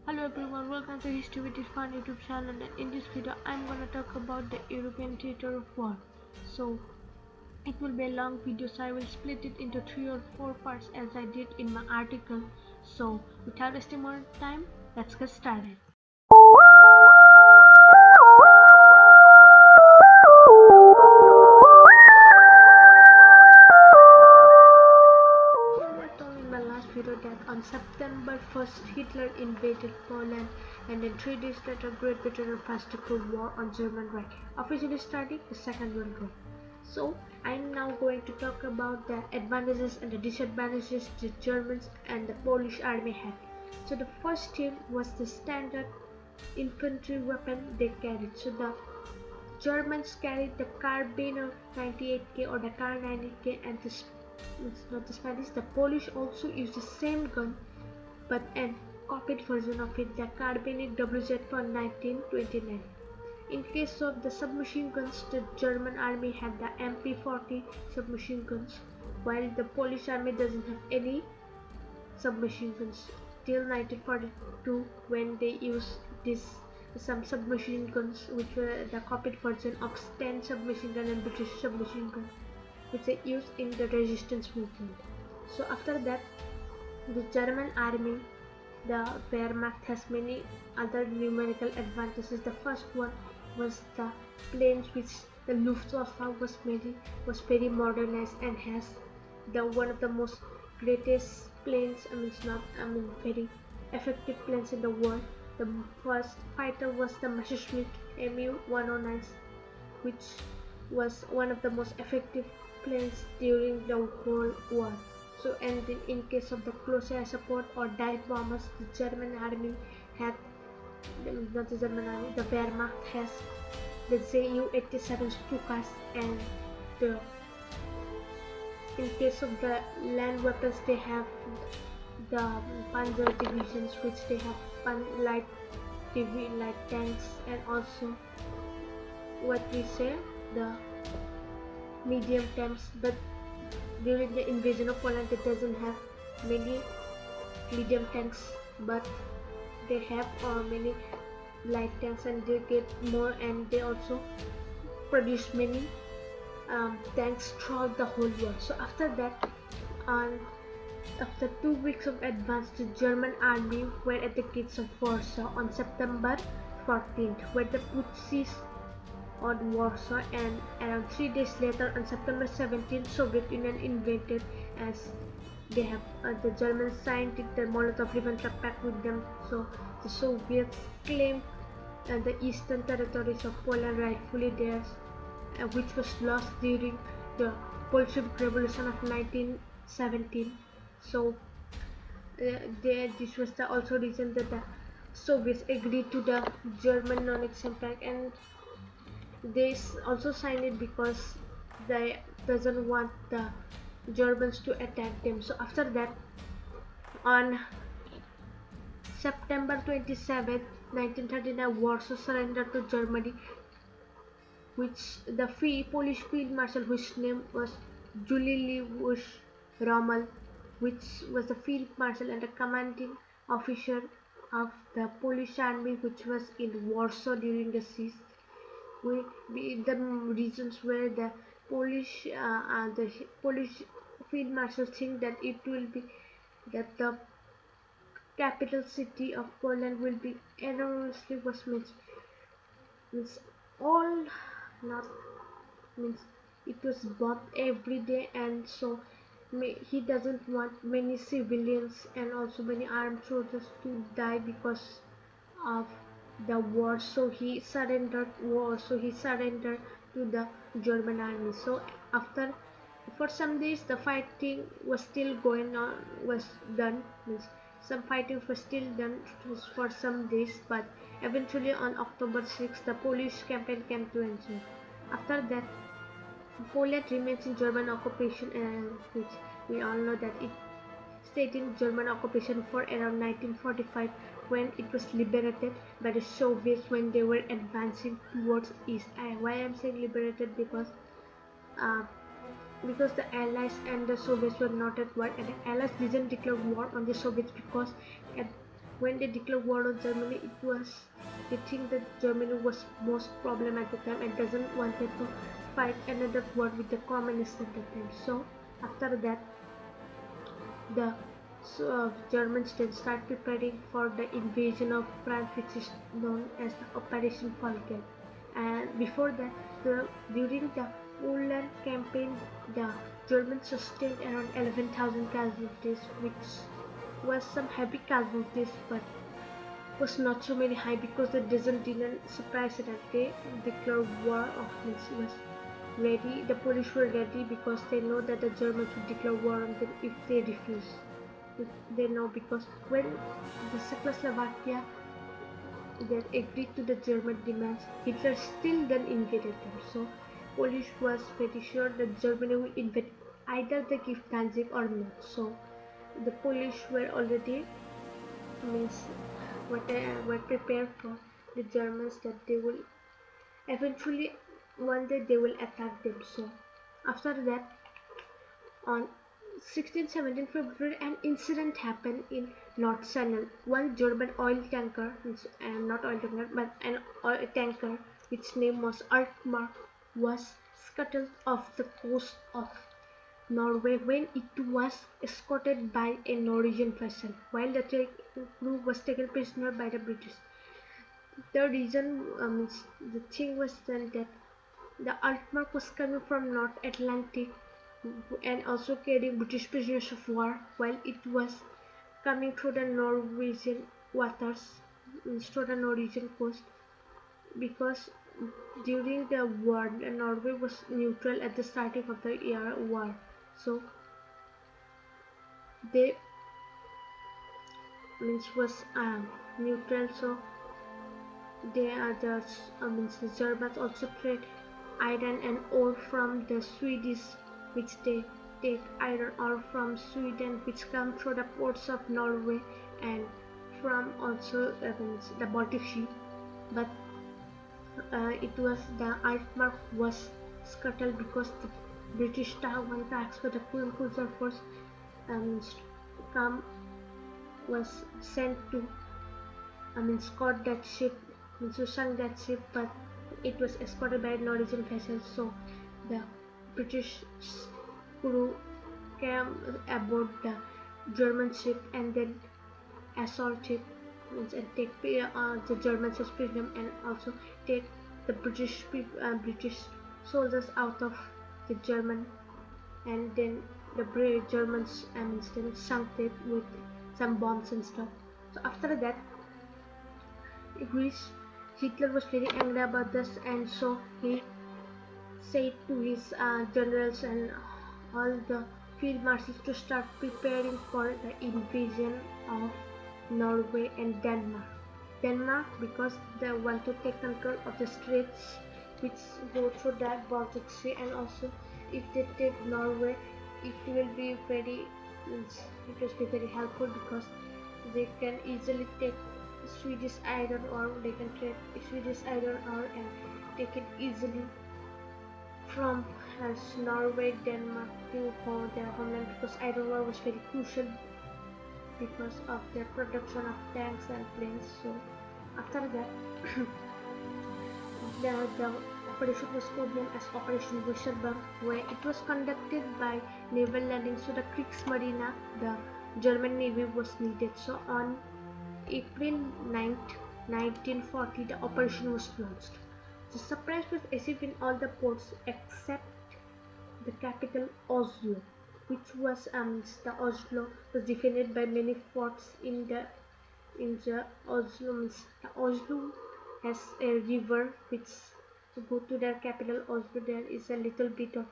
Hello everyone, welcome to History with Irfan YouTube channel, and in this video I'm gonna talk about the European theater of war. So it will be a long video, so I will split it into 3 or 4 parts as I did in my article. So without wasting more time, let's get started. In my last video that on September 1st Hitler invaded Poland, and then 3 days later Great Britain and France declared war on German Reich, officially starting the Second World War. So I'm now going to talk about the advantages and the disadvantages the Germans and the Polish army had. So the first thing was the standard infantry weapon they carried. So the Germans carried the Carbine 98K or the Kar 90K, and the Spanish. The Polish also used the same gun, but an copied version of it, the Carbine WZ2 1929. In case of the submachine guns, the German army had the MP40 submachine guns, while the Polish army doesn't have any submachine guns till 1942, when they used some submachine guns, which were the copied version of Sten submachine gun and British submachine gun, which they used in the resistance movement. So after that, the German army, the Wehrmacht, has many other numerical advantages. The first one was the planes, which the Luftwaffe was very modernized and has the one of the most greatest planes. Very effective planes in the world. The first fighter was the Messerschmitt Mu-109, which was one of the most effective planes during the World War. So, and in case of the close air support or dive bombers, the German army had, not the German army, the Wehrmacht has the Zu-87 Stukas, and in case of the land weapons, they have the Panzer divisions, which they have light tanks, and also what we say, the medium tanks. But during the invasion of Poland, it doesn't have many medium tanks, but they have many light tanks, and they get more, and they also produce many tanks throughout the whole war. So after that, after 2 weeks of advance, the German army were at the gates of Warsaw on September 14th, where they put siege on Warsaw, and around 3 days later, on September 17th, Soviet Union invaded, as they have the Germans signed the Molotov-Ribbentrop Pact with them. So the Soviets claimed the eastern territories of Poland rightfully theirs, which was lost during the Bolshevik Revolution of 1917. So this was the also reason that the Soviets agreed to the German non-aggression pact, and they also signed it because they doesn't want the Germans to attack them. So after that, on September 27, 1939, Warsaw surrendered to Germany, which the Polish Field Marshal, whose name was Juliusz Rommel, which was the Field Marshal and the commanding officer of the Polish army, which was in Warsaw during the siege. The reasons were the Polish Field Marshal think that it will be that the capital city of Poland will be enormously means all not means it was bombed every day, and so he doesn't want many civilians and also many armed soldiers to die because of the war. So he surrendered to the German army. So after, for some days, the fighting was still going on, was done, means some fighting was still done for some days, but eventually on October 6th, the Polish campaign came to an end. After that, Poland remains in German occupation, which we all know that it stayed in German occupation for around 1945, when it was liberated by the Soviets when they were advancing towards east. Why I'm saying liberated, because the Allies and the Soviets were not at war, and the Allies didn't declare war on the Soviets because when they declared war on Germany, it was they think that Germany was most problem at the time and doesn't wanted to fight another war with the communists at the time. So after that, the Germans then start preparing for the invasion of France, which is known as the Operation Falcon. And before that, during the Poland campaign, the Germans sustained around 11,000 casualties, which was some heavy casualties, but was not so many high because the didn't surprise that they declared war of this was ready. The Polish were ready because they know that the Germans would declare war on them if they refuse. They know because when the Czechoslovakia that agreed to the German demands, Hitler still then invaded them. So Polish was pretty sure that Germany will invade either they give Danzig or not. So the Polish were already were prepared for the Germans that they will eventually one day they will attack them. So after that, on 16-17 February, an incident happened in North Channel. One German oil tanker, not oil tanker, but an oil tanker, its name was Altmark, was scuttled off the coast of Norway when it was escorted by a Norwegian vessel, while the crew was taken prisoner by the British. The reason, the thing was then that the Altmark was coming from North Atlantic and also carrying British prisoners of war, while it was coming through the Norwegian waters, through the Norwegian coast, because during the war, Norway was neutral at the starting of the war. So they was neutral. So they are the Germans also trade iron and ore from the Swedish, which they take iron ore from Sweden, which come through the ports of Norway and from also the Baltic Sea. But it was the Altmark was scuttled because the British one tax for the cruiser force was sent to escort that ship, to sunk that ship, but it was escorted by Norwegian vessels. So the British crew came aboard the German ship and then assault it and take the Germans as prisoners and also take the British soldiers out of the German, and then the brave Germans then sunk it with some bombs and stuff. So after that, Hitler was very angry about this, and so he said to his generals and all the field marshals to start preparing for the invasion of Norway and Denmark. Denmark because they want to take control of the straits which go through that Baltic Sea, and also if they take Norway, it will be very helpful because they can easily take Swedish iron ore. They can trade Swedish iron ore and take it easily from Norway, Denmark to their homeland, because iron ore was very crucial because of their production of tanks and planes. So after that, the operation was codenamed as Operation Weserberg, where it was conducted by naval landing. So the Kriegsmarine, the German Navy, was needed. So on April 9th, 1940, the operation was launched. The surprise was achieved in all the ports except the capital Oslo, which was the Oslo was defended by many forts in the Oslo. The Oslo has a river which to go to their capital Oslo. There is a little bit of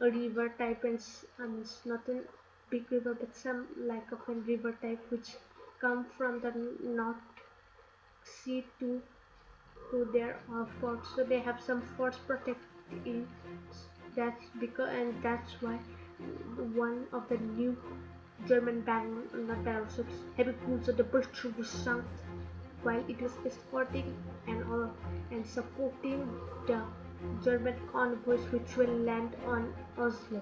a river type, and it's not a big river but some like of a river type which come from the North Sea to their forts. So they have some forts protected in. That's because, and that's why one of the new German battleships, heavy cruiser, the Bertram, was sunk while it was escorting and supporting the German convoys which will land on Oslo.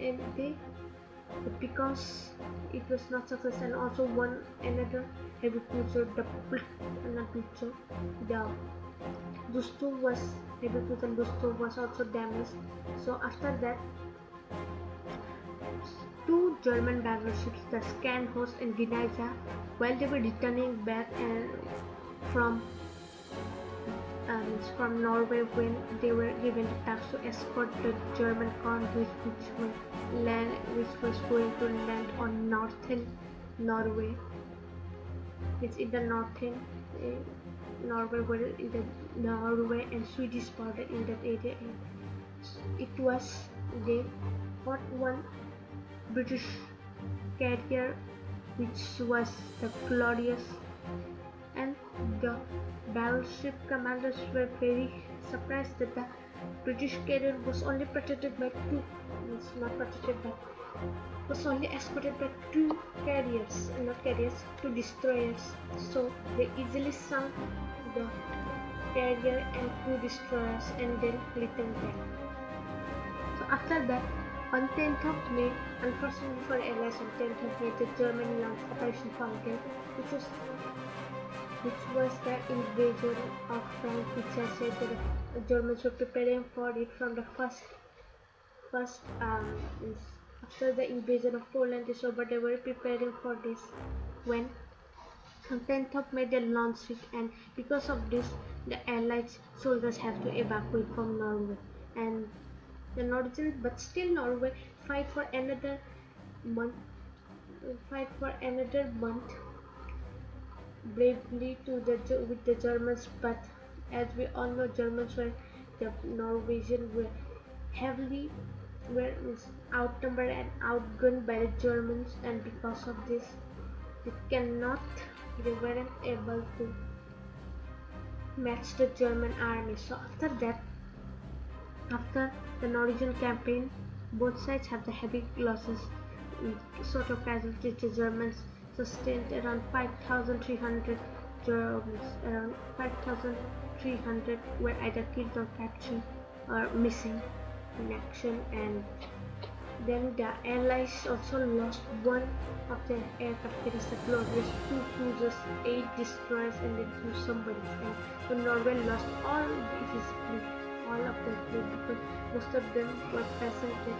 And they but because it was not success, and also one another heavy cruiser, the Gusto was heavy cruiser Gusto was also damaged. So after that, two German battleships, the Scharnhorst and Gniza, while they were returning back and from Norway when they were given the task to escort the German convoys which was going to land on northern Norway. It's in the northern Norway, where in the Norway and Swedish border in that area. It was they fought one British carrier, which was the Glorious, and the battleship commanders were very surprised that the British carrier was only protected by two. It's not protected by. Was only escorted by two carriers, not carriers, two destroyers. So they easily sunk the carrier and two destroyers and then returned back. So after that, on 10th of May, unfortunately for Allies, on 10th of May, the German launched Operation Falcon, which was the invasion of France, which I said that the Germans were preparing for it from the first after the invasion of Poland is over. They were preparing for this when on 10th of May they launched it, and because of this the Allied soldiers have to evacuate from Norway, and the Norwegians, but still Norway fight for another month bravely with the Germans, but as we all know, the Norwegians were outnumbered and outgunned by the Germans, and because of this they weren't able to match the German army. So after the Norwegian campaign, both sides have the heavy losses, sort of casualties. The Germans sustained around 5,300 Germans. Around 5,300 were either killed or captured or missing in action, and then the Allies also lost one of their aircraft carriers, the Glorious, two cruisers, 8 destroyers, and then 2 submarines. And so Norway lost all of their fleet, because most of them were present in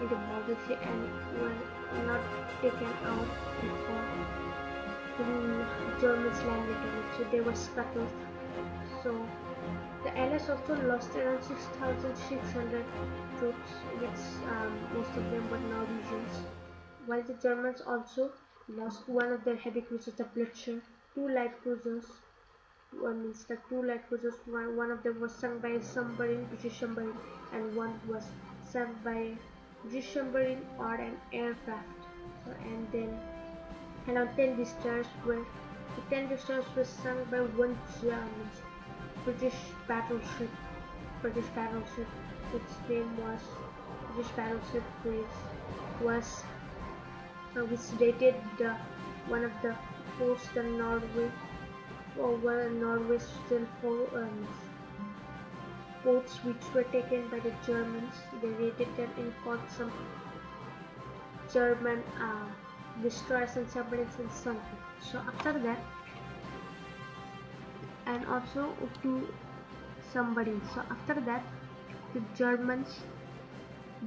the Baltic Sea and were not taken out before the Germans landed on it, so they were scuttled. So the Allies also lost around 6,600 troops, which most of them were Norwegians, while the Germans also lost one of their heavy cruisers, the Blücher, 2 light cruisers. One of them was sunk by a submarine, British submarine, and one was sunk by a British submarine or an aircraft. So, and on 10 destroyers were sunk by one German British battleship, which dated one of the ports in Norway, over Norway's still ports which were taken by the Germans. They raided them and caught some German destroyers and submarines and sunk it. So after that, and also 2 submarines. So after that, the Germans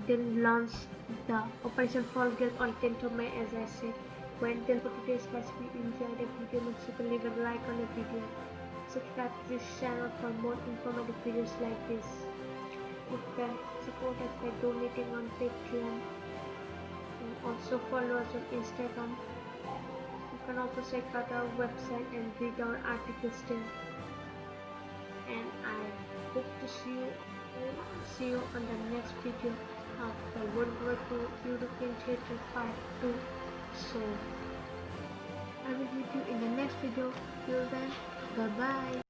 then launched the Operation Falcon on 10th of May, as I said. When then for today's class, we enjoyed the video, make sure to leave a like on the video. Subscribe to this channel for more informative videos like this. You can support us by donating on Patreon, and also follow us on Instagram. You can also check out our website and read our articles there. And I hope to see you on the next video of the World War II European Theatre Part 2. So I will meet you in the next video. Till then, bye bye.